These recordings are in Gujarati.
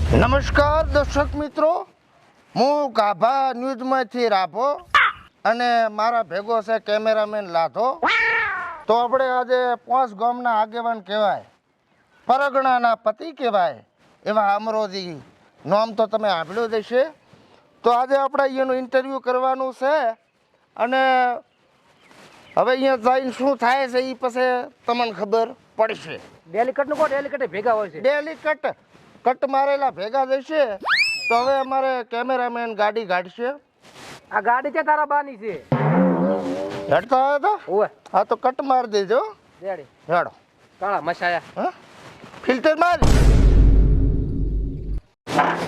નમસ્કાર દર્શક મિત્રો, હું ગાભા ન્યૂઝમાંથી રાભો અને મારા ભેગો છે કેમેરામેન લાધો. તો આપણે આજે પોસ ગામના આગેવાન કહેવાય, પરગણાના પતિ કહેવાય એવા અમરોજી નામ તો તમે સાંભળ્યું જ હશે. તો આજે આપણે અહીંયાનું ઇન્ટરવ્યૂ કરવાનું છે અને હવે અહીંયા જઈને શું થાય છે એ પછી તમને ખબર પડશે. ડેલિકટ નું ડેલિકટ ભેગા હોય છે. ડેલી કટ મારેલા ભેગા જશે. તો હવે અમારે કેમેરામેન ગાડી કાઢશે. આ ગાડી છે તારા બાની છે. હેડતા આવ્યા હતા? ઓય હા તો કટ મારી દેજો. ડેડી હેડો. કાળા મસાયા. હા ફિલ્ટર માર.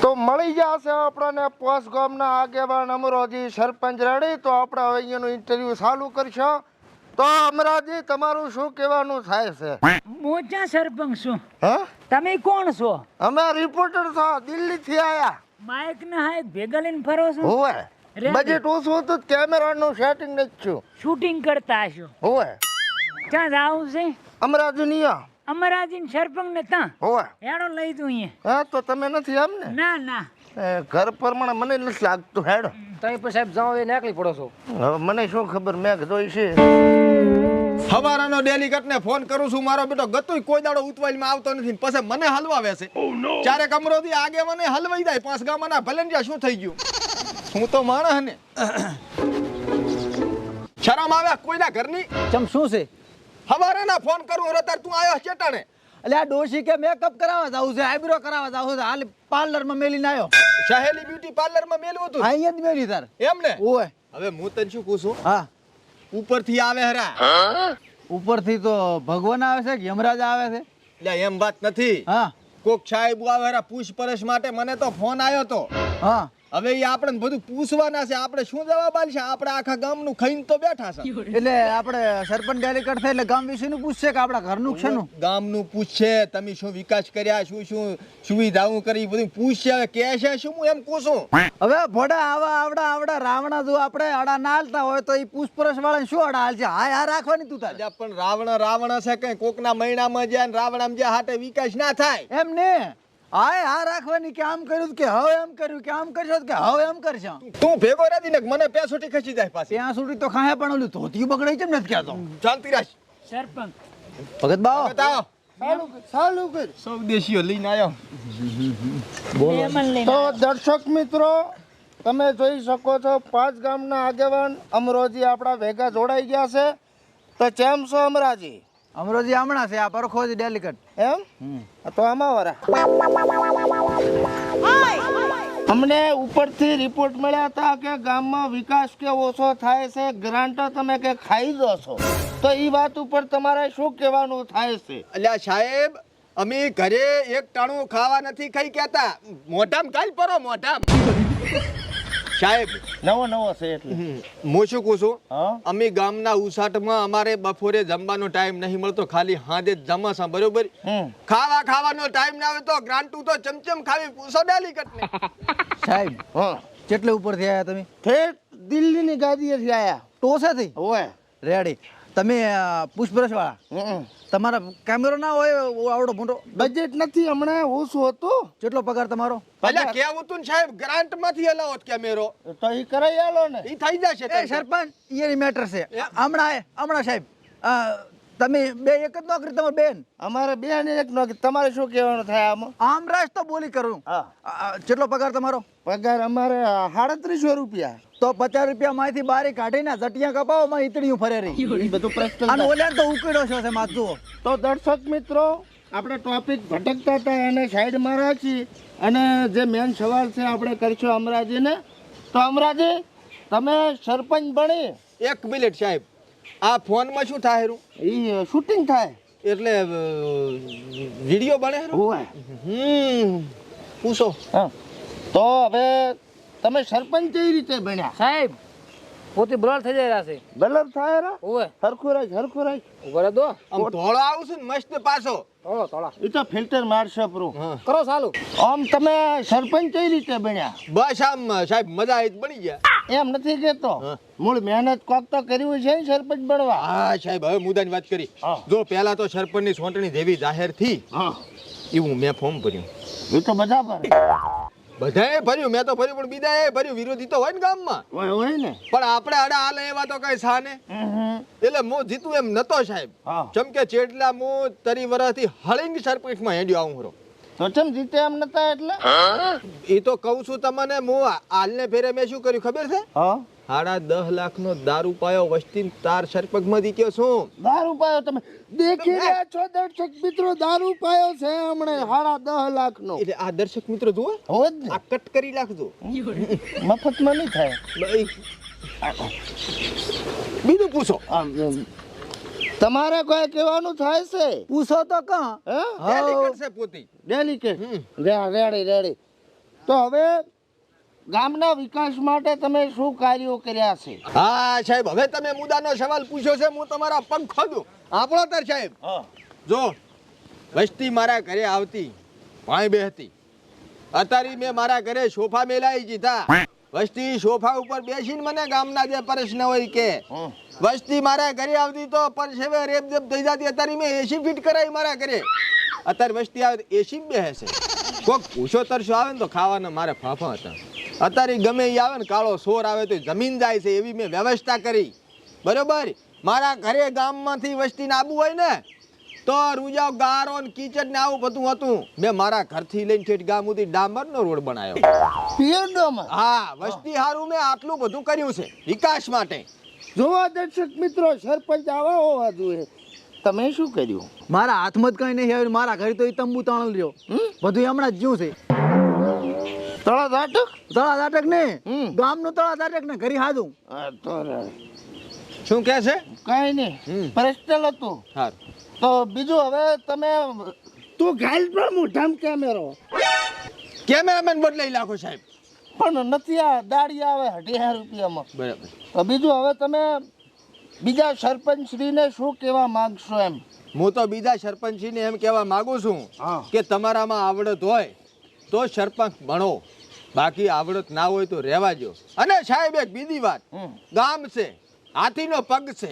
તો મળી જશે આપણને પોસ ગામના આગેવાન અમરોજી સરપંચ રેડી. તો આપણે હવે અહીંયાનું ઇન્ટરવ્યુ ચાલુ કરશો. તો અમરાજી તમારું શું કહેવાનું થાય છે? મોટા સરપંચ છું. હા તમે કોણ છો? અમે રિપોર્ટર છો, દિલ્હીથી આયા. માઇક ના હાથ ભેગા લઈને ફરો છો? હોવે રેડી. બજેટ ઓછું હતું, કેમેરાનું સેટિંગ નથી થયું. શૂટિંગ કરતા હશો. હોવે ક્યાં જાવું છે? અમરાજી નહીં. અમરાજી સરપંચ ને ત્યાં હોવે હેડો લઈ દઉં અહીંયા. હા તો તમે નથી એમ ને? ના ના ઘર પ્રમાણે મને નથી લાગતું. હેડો. તમે પણ સાહેબ જાઓ એ નીકળી પડો છો. હવે મને શું ખબર, મેં જોઈ છે. હવારાનો ડેલિકેટ ને ફોન કરું છું, મારો બેટો ગતુંય કોઈ દાડો ઉતવાઈમાં આવતો નથી, પછી મને હલવાવે છે. ચારેક અમરોથી આગે મને હલવાઈ જાય, પાંચ ગામના ભલે ને શું થઈ ગયું. હું તો માણસ ને શરમ આવે કોઈના ઘરની? ચમ શું છે? હવારાના ફોન કરું રતાર તું આવ્યો ચેટાણે. એટલે આ ડોશી કે મેકઅપ કરાવવા જાવું છે, આઈબ્રો કરાવવા જાવું છે, હાલ પાર્લરમાં મેલીને આવ્યો. સહેલી બ્યુટી પાર્લરમાં મેલું હતું અહીંયા જ મેલી તાર. એમ ને? ઓય હવે હું તને શું પૂછું, હા, ઉપરથી આવે હરા? ઉપરથી તો ભગવાન આવે છે કે યમરાજ આવે છે? એટલે એમ વાત નથી, હા કોક સાહેબ આવે હરા પૂછપરછ માટે. મને તો ફોન આવ્યો તો. હા, હવે એ આપણે બધું પૂછવાના છે, આપણે શું જવાબ આલશે? આપણે આખા ગામનું ખાઈને તો બેઠા છે. એટલે આપણે સરપંચ ડેલિકેટ થાય એટલે ગામ વિશેનું પૂછશે કે આપણા ઘરનું છે નું? ગામનું પૂછશે, તમે શું વિકાસ કર્યા, શું શું સુવિધાઓ કરી, બધું પૂછશે. હવે કે છે શું હું એમ પૂછું? હવે ભોડા આવડા રાવણા જો આપણે અડા ના હાલતા હોય તો એ પૂછપરછ વાળાને શું અડા હાલ છે? હા રાખવાની તું તારે. અલ્યા પણ રાવણ છે કઈ કોકના મહિનામાં જાય ને રાવણામાં જ્યાં હાટે વિકાસ ના થાય. એમ ને હા રાખવાની કે આમ કર્યું કે હવે એમ કર્યું કે આમ કરશો કે હવે એમ કરશો. તું ભેગો રહેતી ને મને પેસોટી ખસી જાય પાછી. ત્યાં સુધી તો ખાયા પણ ઓલું ધોતી બગડાઈ કેમ નથી કહેતો? શાંતિ રાખ. સરપંચ ભગત બાવો બતાવો. ચાલુ કર. સૌ દેશીઓ લઈને આવ્યો. મહેમાન લઈને તો આવ્યો. દર્શક મિત્રો, તમે જોઈ શકો છો પાંચ ગામના આગેવાન અમરોજી આપણા ભેગા જોડાઈ ગયા છે. તો કેમ છો અમરાજી? અમરોજી હમણાં છે, આ પરખો છે ડેલિકેટ. એમ? તો આમાં વરા અમને ઉપરથી રિપોર્ટ મળ્યા હતા કે ગામમાં વિકાસ કે ઓછો થાય છે, ગ્રાન્ટો તમે કે ખાઈ દો છો. તો એ વાત ઉપર તમારે શું કહેવાનું થાય છે? અલ્યા સાહેબ, અમે ઘરે એક ટાણું ખાવા નથી ખાઈ કેતા, મોઢામાં કાલ પરો મોઢામાં. સાહેબ નવો છે એટલે હું શું કહું છું, હા અમે ગામના ઉસાટમાં અમારે બપોરે જમવાનો ટાઈમ નહીં મળતો, ખાલી હાંજે જ જમા બરોબર. ખાવાનો ટાઈમ ના આવે તો ગ્રાન્ટું તો ચમચમ ખાવી પૂછો ડેલિકેટ ને. સાહેબ હા કેટલે ઉપરથી આવ્યા તમે? ઠેઠ દિલ્હીની ગાદીએથી આયા. ટોસાથી? ઓય રેડી. તમે પૂછપરછ વાળા, તમારા કેમેરો ના હોય આવડો મોટો? બજેટ નથી, હમણાં ઓછું હતું. કેટલો પગાર તમારો? અલ્યા કેવું તું ને સાહેબ, ગ્રાન્ટ માંથી હલાવો કેમેરો તો એ કરાઈ આલો ને. ઈ થઈ જશે. એ સરપંચ એની મેટર છે. હમણાં સાહેબ તમે બે એક જ નોકરી તમારે બેન? અમારે બે ને એક નોકરી. તમારે શું કહેવાનું થાય આમાં? આમ રાજ તો બોલી કરું. હા કેટલો પગાર તમારો? પગાર અમારે 3700 રૂપિયા. તો 50 રૂપિયા માંથી બારી કાઢીને જટિયા કપાવો માં ઈતળીયું ફરે રહી. એ બધું પ્રશ્ન અને ઓલ્યા તો ઉકેડો છો છે માથું. તો દર્શક મિત્રો, આપણે ટોપિક ભટકતા હતા એને સાઈડમાં રાખી અને જે મેન સવાલ છે આપણે કરીશું અમરાજીને. તો અમરાજી, તમે સરપંચ બની એક મિનિટ સાહેબ, આ ફોનમાં શું થાય રું? એ શૂટિંગ થાય એટલે વિડિયો બને રું? હોય. પૂછો. હા તો હવે તમે સરપંચ કઈ રીતે બન્યા? સાહેબ પોતે બ્લર થઈ જાય છે. બલર થાય રા? ઓય હરખું રાખ. ઉભા રહો દો. આમ ધોળો આવું છું ને મસ્ત પાછો. થોડા એ તો ફિલ્ટર મારશે પ્રો. કરો ચાલુ. આમ તમે સરપંચ કઈ રીતે બન્યા? બસ આમ સાહેબ મજા આવી બની ગયા. એમ નથી કેતો, મૂળ મહેનત કોક તો કર્યું છે ને સરપંચ બનવા. હા સાહેબ, હવે મુદ્દાની વાત કરી. હા. જો પહેલા તો સરપંચની સોંટણી જેવી જાહેર થી, હા એવું મેં ફોર્મ ભર્યું. એ તો બધા પર બધાએ ભર્યું, મેં તો ભર્યું, પણ બીજાએ ભર્યું. વિરોધી તો હોય ને ગામમાં. હોય ને. પણ આપણે અડા હાલે એવા તો કઈ સાને. એટલે હું જીતું એમ નતો સાહેબ. હા. ચમ કે ચેટલા હું તરી વર્ષથી હળિંગ સરપંચમાં હેડ્યો આવું હરો. તો ચમ જીતે એમ નતા એટલે? એ તો કહું છું તમને, હું હાલને ફેરે મેં શું કર્યું ખબર છે? હા. 10.5 લાખનો દારૂ પાયો વસ્તી તાર સરપંચમાંથી કયો શું? દારૂ પાયો તમે દેખી રહ્યા છો દર્શક મિત્રો, દારૂ પાયો છે હમણે 10.5 લાખનો. એટલે આ દર્શક મિત્રો જુઓ, હોય જ ને, આ કટ કરી નાખજો. મફતમાં નહીં થાય. બીજું પૂછો. તમારે કોઈ કહેવાનું થાય છે? પૂછો તો કાં હે? ડેલિકેટ છે પોતે. ડેલિકેટ. રેડી. તો હવે ગામના વિકાસ માટે તમે શું કાર્યો કર્યા છે? હા સાહેબ, હવે તમે મુદ્દાનો સવાલ પૂછ્યો છે, હું તમારા પગ ખોદું. આપણો તર સાહેબ, જો વસ્તી મારા ઘરે આવતી, ભાઈ બેહતી. અત્યારે મેં મારા ઘરે સોફા મેલાઈ દીધા. વસ્તી સોફા ઉપર બેસીને મને ગામના જે પ્રશ્ન હોય કે વસ્તી મારા ઘરે આવતી તો પરસેવે રેપજેપ થઈ જતી. અત્યારે મેં એસી ફિટ કરાવી મારા ઘરે. અત્યારે વસ્તી આવે એસી બેસે છે. કોક ભૂસો તરસો આવે ને તો ખાવાના મારે ફાફા હતા. અત્યારે ગમે એ આવે ને કાળો સોર આવે તો જમીન જાય છે, એવી મેં વ્યવસ્થા કરી. બરોબર, મારા ઘરે ગામમાંથી વસ્તીને આવવું હોય ને તો રૂજાવ ગારો ને કીચડ ને આવું બધું હતું. મેં મારા ઘરથી લઈને ઠેઠ ગામ સુધી ડામરનો રોડ બનાવ્યો. પિયરડોમાં? હા, વસ્તી હારું મેં આટલું બધું કર્યું છે વિકાસ માટે. જોવા દર્શક મિત્રો, સરપંચ આવા હોવા જોઈએ. તમે શું કર્યું? મારા હાથમાં જ કઈ નહીં આવ્યું. મારા ઘરે તો એ તંબુ તાણલ રહ્યો. બધું હમણાં જ જ્યું છે. તળા ઝાટક? તળા દાટક ને ગામનું તળા દાટક ને ઘરે હાજું. તો શું કહે છે? કઈ નહીં, પર્સનલ હતું. હારું. તો બીજું હવે તમે તું ઘાલ પણ મોઢામ કેમેરો કેમેરામેન બદલાઈ નાખો સાહેબ. પણ નથી, આ દાડી આવે 18 રૂપિયામાં. બરાબર. તો બીજું હવે તમે બીજા સરપંચશ્રીને શું કહેવા માંગશો એમ? હું તો બીજા સરપંચને એમ કહેવા માંગુ છું હા. કે તમારામાં આવડત હોય તો સરપંચ બનો, બાકી આવડત ના હોય તો રહેવા દો. અને સાહેબ એક બીજી વાત, ગામ છે, હાથીનો પગ છે.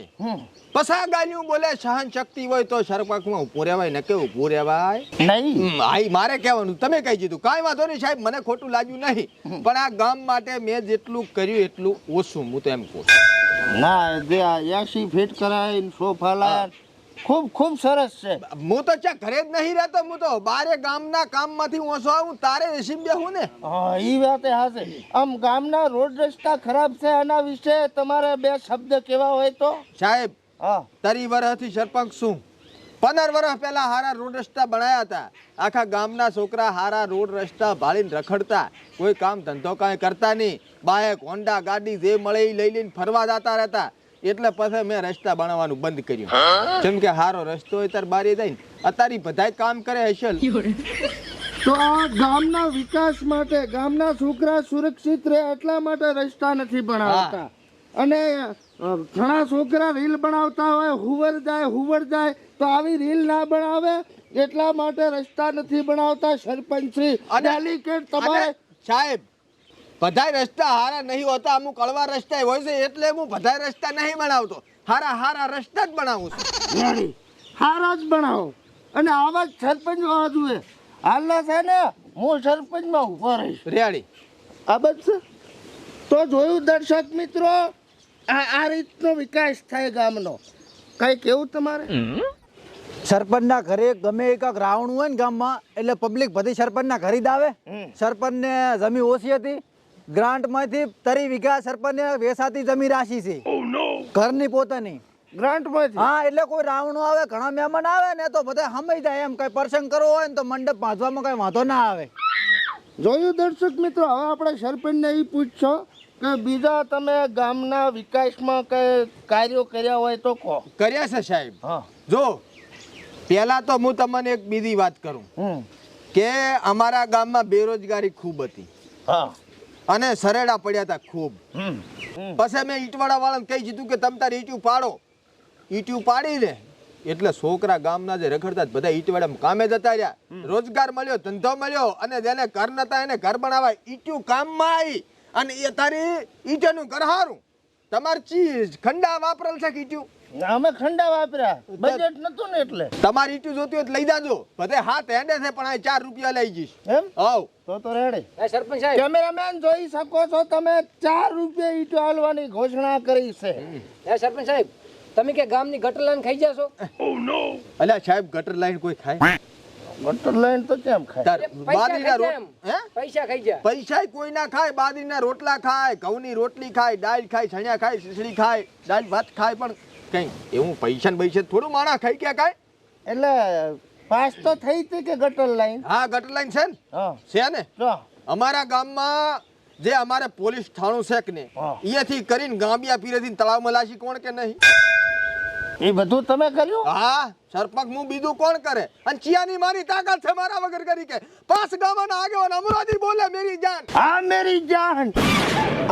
પસા ગાલ્યું બોલે સહન શક્તિ હોય તો સરપંચમાં ઊભું રહેવાય, ને કે ઊભું રહેવાય નહીં. આઈ મારે કહેવાનું, તમે કહી દીધું, કાંઈ વાંધો નહીં સાહેબ, મને ખોટું લાગ્યું નહીં. પણ આ ગામ માટે મેં જેટલું કર્યું એટલું ઓછું, હું તો એમ કહું. ના, જે આ 80 ફીટ કરાવીને સોફા લાયા, ખૂબ સરસ છે. હું તો ચા ઘરે જ નહીં રહેતો, હું તો બારે ગામના કામમાંથી ઓછો આવું તારે એસી બેહું ને. હા, એ વાત હાશે. આમ ગામના રોડ રસ્તા ખરાબ છે, આના વિશે તમારે 2 શબ્દ કેવા હોય તો? સાહેબ, હા. 30 વર્ષથી સરપંચ છું. 15 વર્ષ પહેલા હારા રોડ રસ્તા બનાયા હતા. આખા ગામના છોકરા હારા રોડ રસ્તા ભાળીને રખડતા, કોઈ કામ ધંધો કાંઈ કરતા નહીં. બાઇક, હોન્ડા ગાડી જે મળે એ લઈ લઈને ફરવા જતા રહેતા. એટલે પછી મેં રસ્તા બનાવવાનું બંધ કર્યું. જેમ કે હારો રસ્તો હોય ત્યારે બારી જાય ને. અત્યારે બધાય કામ કરે હશે. તો આ ગામના વિકાસ માટે, ગામના છોકરા સુરક્ષિત રહે એટલા માટે રસ્તા નથી બનાવતા. અને ઘણા છોકરા રીલ બનાવતા હોય, હુવર જાય તો આવી રીલ ના બનાવે એટલા માટે રસ્તા નથી બનાવતા. સરપંચ શ્રી ડેલિકેટ તમારે સાહેબ, બધાય રસ્તા હારા નહીં હોતા, અમુક કળવા રસ્તા હોય છે, એટલે હું બધાય રસ્તા નહીં બનાવતો. હારા રસ્તા જ બનાવું છું. રેડી, હારા જ બનાવો. અને આવા જ સરપંચ હોવા જોઈએ. હાલના છે ને, હું સરપંચમાં ઉભો રહીશ. રેડી. આ બસ તો જોયું દર્શક મિત્રો, આ રીતનો વિકાસ થાય ગામનો. કઈ કેવું તમારે? સરપંચના ઘરે ગમે એક રાવણ હોય ને ગામમાં, એટલે પબ્લિક બધી સરપંચના ઘરે જ આવે. સરપંચને જમીન ઓછી હતી, ગ્રાન્ટમાંથી 30 વીઘા સરપંચને વેસાતી જમીન રાશી છે. ઘરની પોતાની ગ્રાન્ટમાંથી? હા, એટલે કોઈ રાવણો આવે, ઘણા મહેમાન આવે ને તો બધા સમય જાય. એમ કઈ પ્રસંગ કરવો હોય ને તો મંડપ બાંધવામાં કઈ વાંધો ના આવે. જોયું દર્શક મિત્રો, હવે આપણે સરપંચને એ પૂછશો કે બીજા તમે ગામના વિકાસમાં કઈ કાર્યો કર્યા હોય તો કહો. કર્યા છે સાહેબ. હા. જો પહેલા તો હું તમને એક બીજી વાત કરું કે અમારા ગામમાં બેરોજગારી ખૂબ હતી. હા. અને સરેડા પડ્યા હતા ખૂબ. પછી મેં ઈંટવાળા વાળાને કહી દીધું કે તમે તારી ઈંટ્યું પાડો. ઈંટ્યું પાડીને એટલે છોકરા ગામના જે રખડતા બધા ઈંટવાળા કામે જતા રહ્યા. રોજગાર મળ્યો, ધંધો મળ્યો, અને જેને ઘર નતા એને ઘર બનાવાય. ઈંટ્યું કામમાં આવી અને એ તારી ઈંટનું ઘર હારું. તમારે ચીજ ખંડા વાપરેલ છે કે ઈંટ્યું? અમે ખંડા વાપર્યા બજેટ નતું ને એટલે તમારી ઈટું જોતી હોય તો લઈ જાજો બધે હાથ હેડે છે પણ આ 4 રૂપિયા લઈ જઈશ એમ આવ તો રેડી એ સરપંચ સાહેબ કેમેરામેન જોઈ શકો છો તમે 4 રૂપિયા ઈટો હાલવાની ઘોષણા કરી છે એ સરપંચ સાહેબ તમે કે ગામની ગટર લાઈન ખાઈ જાશો અલ્યા સાહેબ ગટર લાઈન કોઈ ખાય બટર લાઈન તો કેમ ખાય તાર પૈસા બાદરીના ખાઈ જાય એમ. હે પૈસા ખાઈ જાય પૈસા કોઈ ના ખાય બાદરીના રોટલા ખાય ઘઉંની રોટલી ખાય દાળ ખાય છણિયા ખાય ખીચડી ખાય દાળ ભાત ખાય પણ કઈ એવું પૈસા ને પૈસા થોડું માણા ખાઈ ગયા કાય એટલે પાસ તો થઈ હતી કે ગટર લાઈન હા ગટર લાઈન છે ને હા છે ને જો અમારા ગામમાં જે અમારે પોલીસ થાણું છે કે ને હા. અહીંયાથી કરીને ગાંબિયા પીરેથી તળાવ મલાશી કોણ કે નહીં એ બધું તમે કર્યું હા સરપંચ હું બીજું કોણ કરે અને ચિયાની મારી તાકાત છે મારા વગર કરી કે 5 ગામના આગેવાન અમરાજી બોલે મેરી જાન આ મેરી જાન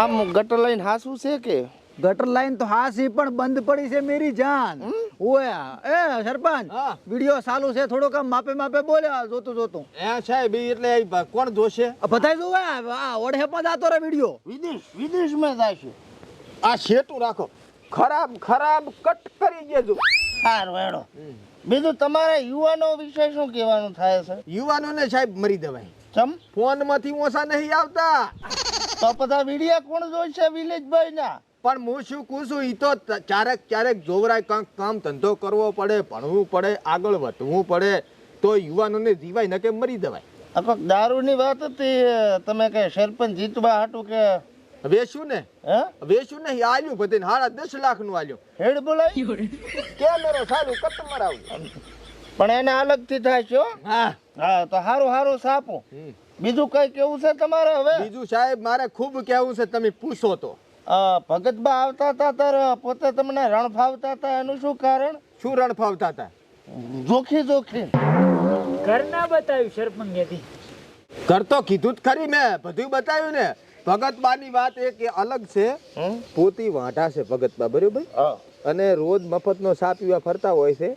આમ ગટર લાઈન હાસું છે કે ગટર લાઈન તો હાસી પણ બંધ પડી છે મેરી જાન ઓય એ સરપંચ હા. વિડિયો ચાલુ છે થોડો કામ માપે માપે બોલ્યા જોતું એ સાહેબ એટલે એ કોણ જોશે બધાય જોવે આ ઓઢે પણ જાતો રે વિડિયો વિદેશમાં જશે આ શેટું રાખો ખરાબ કટ કરી દેજો સારું હેડો બીજું તમારા યુવાનો વિશે શું કહેવાનું થાય છે યુવાનોને સાહેબ મરી દેવાય ચમ ફોન માંથી ઓછા નહીં આવતા તો બધા વિડિયા કોણ જોઈશે વિલેજભાઈ ના પણ હું શું કહું છું ઈ તો ક્યારેક જોવરાય કંઈક કામ ધંધો કરવો પડે ભણવું પડે આગળ વધવું પડે તો યુવાનોને જીવાય ન કે મરી દેવાય આ કોક દારૂની વાત હતી તમે કે સરપંચ જીતવા હાટું કે વેચ્યું ને હે વેચ્યું નહીં આલ્યું બધે 10.5 લાખ નું આલ્યું હેડ બોલાય કેમેરો ચાલુ કટ મરાવું પણ એને અલગથી થાય છે હો. હા હા તો હારું સાપો બીજું કઈ કેવું છે તમારે હવે બીજું સાહેબ મારે ખૂબ કહેવું છે તમે પૂછો તો ભગતબા આવતા હતા ત્યારે પોતે તમને રણ ફાવતા હતા એનું શું કારણ શું રણ ફાવતા હતા જોખી ઘર ના બતાવ્યું સરપંચેથી ઘર તો કીધું જ ખરી મેં બધું બતાવ્યું ને ભગતબાની વાત એક એ અલગ છે પોતી વાંઢા છે ભગતબા બરોબર અને રોજ મફતનો સા પીવા ફરતા હોય છે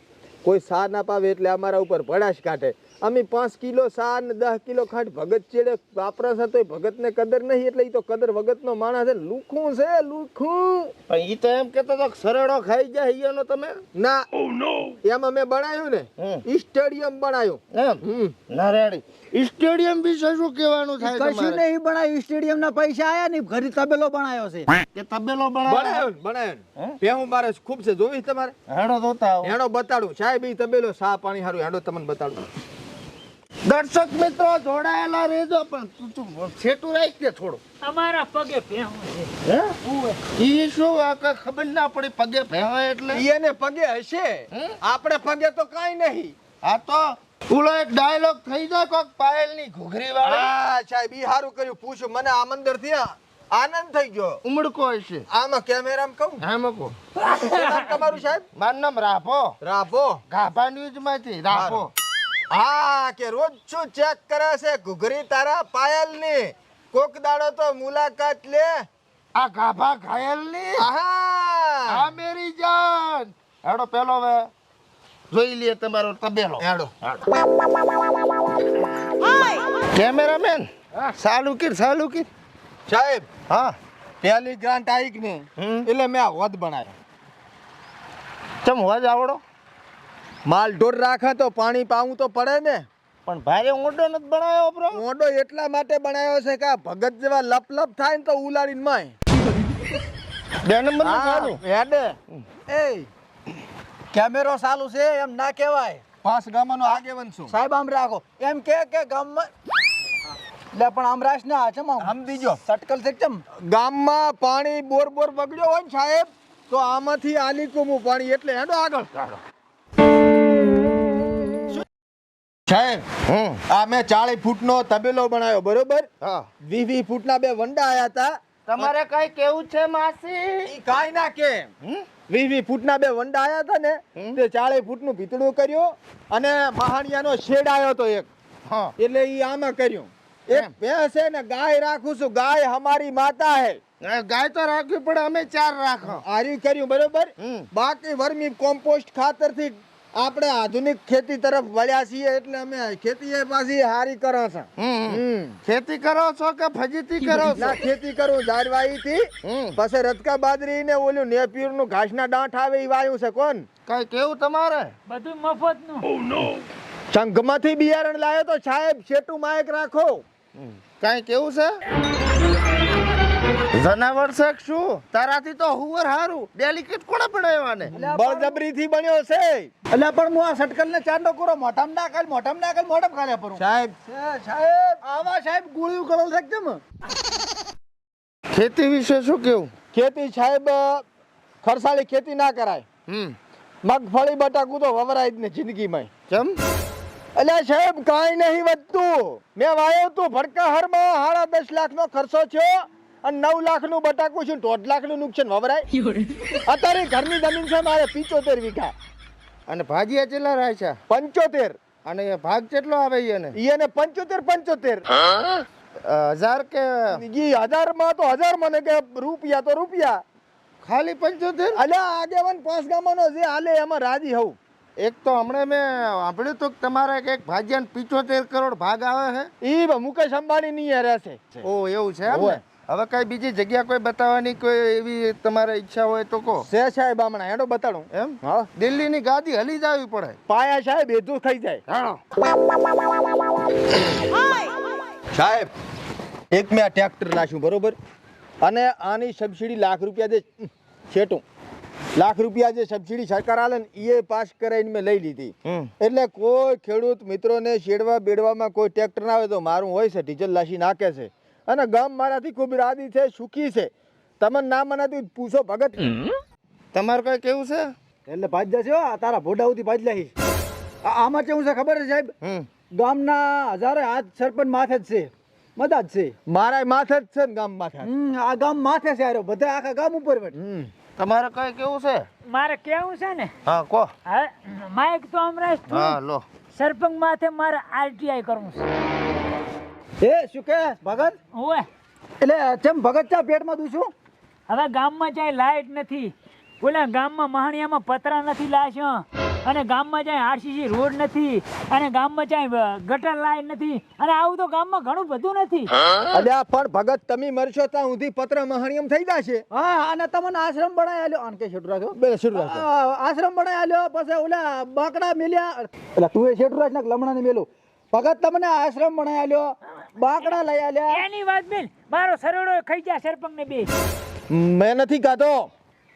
કોઈ સા ના પાવે એટલે અમારા ઉપર ભડાશ કાઢે અમે 5 કિલો સા ને 10 કિલો ખાંડ ભગત ચેડે વાપરે છે તો ભગતને કદર નહીં એટલે ઈ તો કદર વગતનો માણસ છે લુખું છે લુખું પણ ઈ તો એમ કેતો તો સરળો ખાઈ જાય એનો તમે ના એમ અમે બનાવ્યું ને સ્ટેડિયમ બનાવ્યું એમ ના રેડી સ્ટેડિયમ વિશે શું કહેવાનું થાય કશું તમારે નહીં બનાવ્યું સ્ટેડિયમ ના પૈસા આયા નહીં ઘરે તબેલો બનાવ્યો છે કે તબેલો બનાવ્યો બનાવ્યું ભેહું મારે ખૂબ છે જોવી તમારે હેડો જોતા આવો. હેડો બતાડું સાહેબ ઈ તબેલો સા પાણી હારું હેડો તમને બતાડું દર્શક મિત્રો જોડાયેલા રહેજો પણ તું છેટું રાખ દે થોડું અમારા પગે ભેહું છે હે ઈ શું આ કાંઈ ખબર ના પડી પગે ભેવાય એટલે ઈ એને પગે હશે આપણે પગે તો કાઈ નહીં આ તો ઓલો એક ડાયલોગ થઈ જાય કોક પાયલની ઘૂઘરી વાળી હા સાહેબ ઈ હારું કર્યું પૂછ્યું મને આમંદર થી આનંદ થઈ ગયો ઉમળકો હશે આમાં કેમેરામાં કહું હા મૂકો શું નામ તમારું સાહેબ મારું નામ રાભો રાભો ગાભા ન્યૂઝ માંથી રાભો હા કે રોજ શું ચેક કરે છે ઘુઘરી તારા પાયલ ની કોક દાડો તો મુલાકાત લે આ ગાભા ઘાયલ ની આહા આ મેરી જાન હેડો પેલો હવે જોઈ લે તમારો તબેલો હેડો કેમેરામેન ચાલુ કર સાહેબ હા પહેલી ગ્રાન્ટ આવી કે નહીં એટલે મેં આ વધ બનાવ્યો ચમ હોજ આવડો માલ ઢોર રાખે તો પાણી પાવું તો પડે ને પણ ભારે ઊંડો નથી બનાવ્યો બ્રો મોઢો એટલા માટે બનાવ્યો છે કે આ ભગત જેવા લપ લપ થાય ને તો ઉલાડીને માય 2 નંબર નું ચાલુ હેડે એ કેમેરો ચાલુ છે એમ ના કહેવાય 5 ગામનો આગેવાન છું સાહેબ આમ રાખો એમ કે ગામમાં લે પણ આમ રાશ ના છે સમજી ગયો સટકલ છે કેમ ગામમાં પાણી બોર બગડ્યો હોય ને સાહેબ તો આમાંથી આલી કોમું પાણી એટલે હેડો આગળ સાહેબ આ મેં 40 ફૂટનો તબેલો બનાવ્યો બરોબર હા 20 ફૂટના 2 વંડા આયા હતા તમારે કઈ કેવું છે માસી ઈ કાઈ ના કે 20 ફૂટના 2 વંડા આયા હતા ને તે 40 ફૂટનું ભીતડું કર્યું અને મહાણિયાનો શેડ આવ્યો તો એક હા એટલે ઈ આમાં કર્યું એક ભેંસ છે ને ગાય રાખું છું ગાય હમારી માતા હે ગાય તો રાખવી પડે અમે 4 રાખો આરી કર્યું બરોબર બાકી વર્મી કોમ્પોસ્ટ ખાતરથી આપણે આધુનિક ખેતી તરફ વળ્યા છીએ એટલે અમે ખેતી એ પાછી હારી કરો છે. ખેતી કરો છો કે ફજીતી કરો છો? ના ખેતી કરું જારવાઈ થી પછી રતકા બાજરી ને ઓલું નેપિયર નું ઘાસના દાંઠ આવે ઈ વાયું છે. કોણ કઈ કેવું તમારે? બધું મફતનું. સંઘમાંથી બિયારણ લાયો તો સાહેબ શેટું માયક રાખો. કઈ કેવું છે? જનાવર છે કે શું? તારાથી તો હુવર હારું. ડેલિકેટ કોણે બનાવ્યા ને? બળજબરી થી બન્યો છે. એટલે પણ હું આ સટકલ ને ચાંદો કરો મોઢામાં નાખેલ મોઢામાં ખાલે પરું સાહેબ સાહેબ આવા સાહેબ ગોળીઓ કરો છે કેમ? ખેતી વિશે શું કેવું? ખેતી સાહેબ ખરસાળી ખેતી ના કરાય. મગફળી બટાકું તો વવરાય જ ને જિંદગીમાં. કેમ? અલ્યા સાહેબ કાંઈ નહીં વધતું. મેં વાયો તું ભડકા હરમાં 10.5 લાખ નો ખર્ચો થયો અને 9 લાખ નું બટાકું છું 1.5 લાખ નું નુકસાન વવરાય. અત્યારે ઘરની જમીન છે મારે 75 વીઘા અને ભાજીયા કેટલા રાખ્યા? 75. અને એ ભાગ કેટલો આવે એને? એને 75 1000 કે ઈ 1000 માં તો 1000 મને કે રૂપિયા તો રૂપિયા. ખાલી 75? અલ્યા આગેવાન 5 ગામનો જે હાલે એમાં રાજી હોઉં. એક તો હમણાં મેં સાંભળ્યું હતું કે તમારે એક ભાજીયાને 75 કરોડ ભાગ આવે છે. ઈ મુકેશ અંબાણી ની રહેશે. ઓ એવું છે એમ ને? હવે કઈ બીજી જગ્યા કોઈ બતાવવાની કોઈ એવી તમારે ઈચ્છા હોય તો કહો. છે સાહેબ હમણાં હેડો બતાડું. એમ? હા દિલ્હીની ગાદી હલી જવી પડે. પાયા સાહેબ એધું થઈ જાય. સાહેબ એક મેં ટ્રેક્ટર લાવ્યું બરોબર અને આની સબસિડી લાખ રૂપિયા દે છેટું લાખ રૂપિયા જે સબસિડી સરકાર આલે ને એ પાસ કરાવીને મેં લઈ લીધી. એટલે કોઈ ખેડૂત મિત્રોને શેડવા બેડવામાં કોઈ ટ્રેક્ટર ના આવે તો મારું હોય છે ડીઝલ લાસી નાખે છે અને ગામ મારાથી ખૂબ રાજી છે સુખી છે. તમને ના મનાતી પૂછો ભગત. તમારું કઈ કેવું છે? એટલે ભાજ જશે હો, તારા ભોડા સુધી ભાજ લાવીશ. આમાં કેવું છે ખબર છે સાહેબ? ગામના હજારે હાથ સરપંચ માથે જ છે, મદદ છે. મારા માથે જ છે ને ગામ માથે. આ ગામ માથે છે આરો, બધા આખા ગામ ઉપર તમારે કઈ કેવું છે? મારે કેવું છે ને, હા કહો. હા માઇક તો હમણાં જ હા લો. સરપંચ માથે મારે આરટીઆઈ કરવું છે. એ શું કે ભગત? ઓય એટલે ચમ ભગત ચા પેટમાં દુશું? હવે ગામમાં ચાય લાઇટ નથી, ઓલા ગામમાં મહાણિયામાં પતરા નથી લાશ્યો, અને ગામમાં ચાય આરસીસી રોડ નથી, અને ગામમાં ચાય ગટર લાઈન નથી, અને આવું તો ગામમાં ઘણું બધું નથી. અલ્યા પણ ભગત તમે મરશો ત્યાં સુધી પત્ર મહાણિયમ થઈ જશે. હા અને તમને આશ્રમ બનાવી આલ્યો. આને કે શેઠું રાખ્યો? બે શરૂ રાખો. આશ્રમ બનાવી આલ્યો. પછી ઓલા બાકડા મેલ્યા. એટલે તું એ શેઠું રાખ ને લમણા ને મેલું. ભગત તમને આશ્રમ બનાવી આલ્યો, બાકડા લઈ આલ્યા. એની વાત બેન, મારો સરોડો ખાઈ જાય સરપંચ ને બે. મેં નથી ગાતો,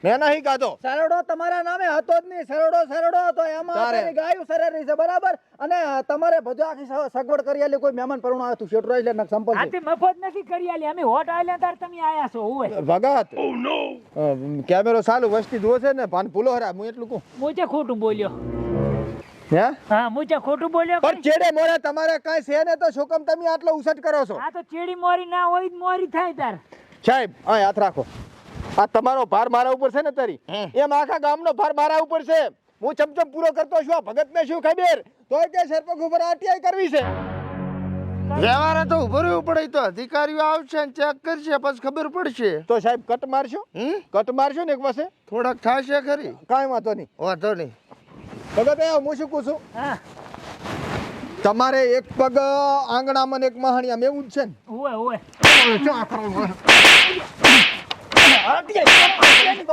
મેં નહીં ગાતો. સરોડો તમારા નામે હતો જ નહીં. સરોડો હતો એમાં અત્યારે ગાયું સરેરી છે બરાબર. અને તમારે બધું આખી સગવડ કરી આલી. કોઈ મહેમાન પરણો આવે તું શેઠું રાખ લે સંપર્ક. આથી મફત નથી કરી આલી, અમે હોટ આલ્યા તાર તમે આયા છો. ઓય ભગત કેમેરો ચાલુ વસ્તી જુઓ છે ને ભાન ભૂલો હરા હું એટલું કહું. મુજે ખોટું બોલ્યો. હે હા મુજે ખોટું બોલ્યો. પણ ચેડે મોરે તમારે કઈ છે ને તો શું કામ તમે આટલો ઉસટ કરો છો? આ તો ચેડી મોરી ના હોય તો મોરી થાય તાર. સાહેબ આ હાથ રાખો. આ તમારો ભાર મારા ઉપર છે ને તારી, એમ આખા ગામનો ભાર મારા ઉપર છે. હું ચમચમ પૂરો કરતો છું. આ ભગતને શું ખબર તોય કે સરપંચ ઉપર આરટીઆઈ કરવી છે. વ્યવહારે તો ઉભો રહેવું પડે. તો અધિકારીઓ આવશે ને ચેક કરશે પછી ખબર પડશે. તો સાહેબ કટ મારશો? કટ મારશો ને એક પાસે થોડાક થશે ખરી. કાંઈ વાંધો નહીં. વાંધો નહીં. ભગત હું શું કહું છું, હા તમારે એક પગ આંગણામાં ને એક મહાણિયામાં એવું જ છે ને? ઓય ઓય ઉઠાડ આરટીઆઈ ની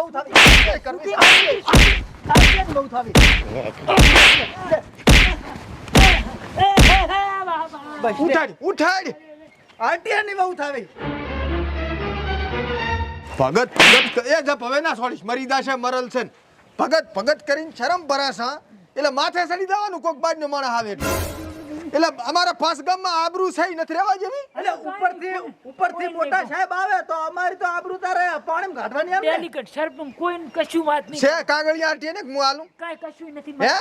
બહુ થાવી. ભગત એ જપ હવે ના છોડીશ. મરી દાશે મરલ છે ને. ભગત કરીને શરમ ભરાશા એટલે માથે ચડી જવાનું. કોક બાજનો માણસ આવે એટલે અમારા પાસ ગામમાં આબરૂ છે નથી રહેવા જેવી. એટલે ઉપરથી મોટા સાહેબ આવે તો અમારી તો આબરૂ તારે પાણીમાં કાઢવાની એમ ને? ડેલિકેટ સરપંચ કોઈને કશું વાત નહીં. છે કાગળિયા આરટીએ ને હું આલું. કાઈ કશું નથી. હે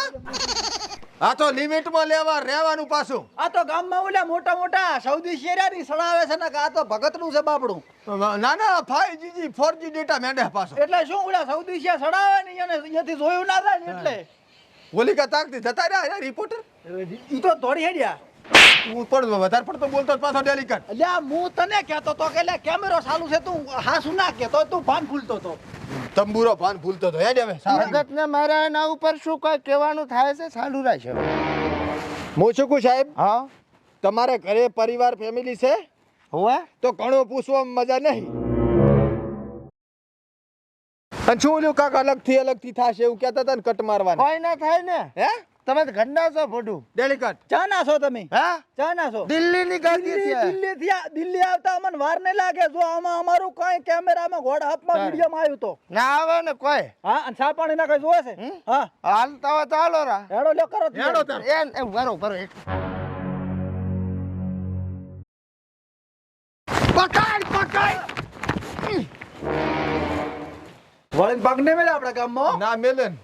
આ તો લિમિટમાં લેવા રહેવાનું પાછું. આ તો ગામમાં ઓલા મોટા સૌદી શેરિયાની સડાવે છે ને કે આ તો ભગતનું છે બાપડું. ના ના 5G 4G ડેટા મેંડે પાછો. એટલે શું ઓલા સૌદી શેર સડાવે ને એને અહીંયાથી જોયું ના થાય ને એટલે ઓલી કા તાકતી જતા રહ્યા રિપોર્ટર. ઈ તો દોડી હેડ્યા. હું પણ વધારે પડતો બોલતો જ પાછો ડેલિકેટ. અલ્યા હું તને કહેતો તો કે લે કેમેરો ચાલુ છે તું હાસુ ના કહેતો તું ભાન ભૂલતો તો. તંબુરો ભાન ભૂલતો હતો હેડ હવે ભગત ને મારા એના ઉપર શું કઈ કહેવાનું થાય છે ચાલુ રાખશે. હું શું કહું સાહેબ, હા તમારે ઘરે પરિવાર ફેમિલી છે હોવે તો ઘણું પૂછવામાં મજા નહીં. અને શું ઓલું કાક અલગથી થશે એવું કહેતા હતા ને કટ મારવાના. કોઈ ના થાય ને. હે તમે તો ઘરના છો ભોડું. ડેલિકેટ ચા ના છો તમે? હા ચા ના છો? દિલ્હીની ગાદી છે. દિલ્હી આવતા અમને વાર નહીં લાગે જો આમાં અમારું કઈ કેમેરામાં ઘોડા હાથમાં વિડીયોમાં આવ્યું તો. ના આવે ને કોઈ. હા અને ચા પાણી ના કઈ જોવે છે? હા હાલતા હોય તો હાલો રા. હેડો લ્યો કરો હેડો તાર. એમ ભરો ભરો વળીને પગ નહીં મળે આપણા ગામમાં. ના મેલન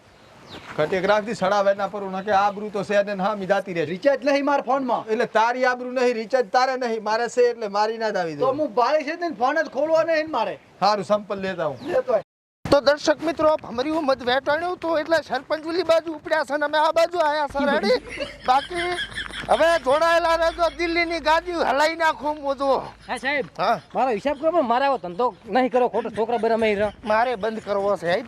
કટેક રાખતી સડાવે ના પરું ના કે આબરૂ તો છે ને હા મિદાતી રહે. રિચાર્જ નહીં મારા ફોનમાં. એટલે તારી આબરૂ નહીં, રિચાર્જ તારે નહીં, મારે છે એટલે મારી ના જ આવી તો દો. હું ભાળી છે ને ફોન જ ખોલવા નહીં મારે. સારું સંપલ લેતા હું. લેતો આય. તો દર્શક મિત્રો ભમર્યું મત વેટાણ્યું તો એટલે સરપંચ ઓલી બાજુ ઉપડ્યા છે ને અમે આ બાજુ આયા છે રેડી. બાકી હવે જોડાયેલા રહેજો. દિલ્હીની ગાદી હલાઈ નાખું મોજો. હા સાહેબ હા મારો હિસાબ કરો પણ મારે આવો ધંધો નહીં કરો ખોટો છોકરા બરા મેં મારે બંધ કરવો છે.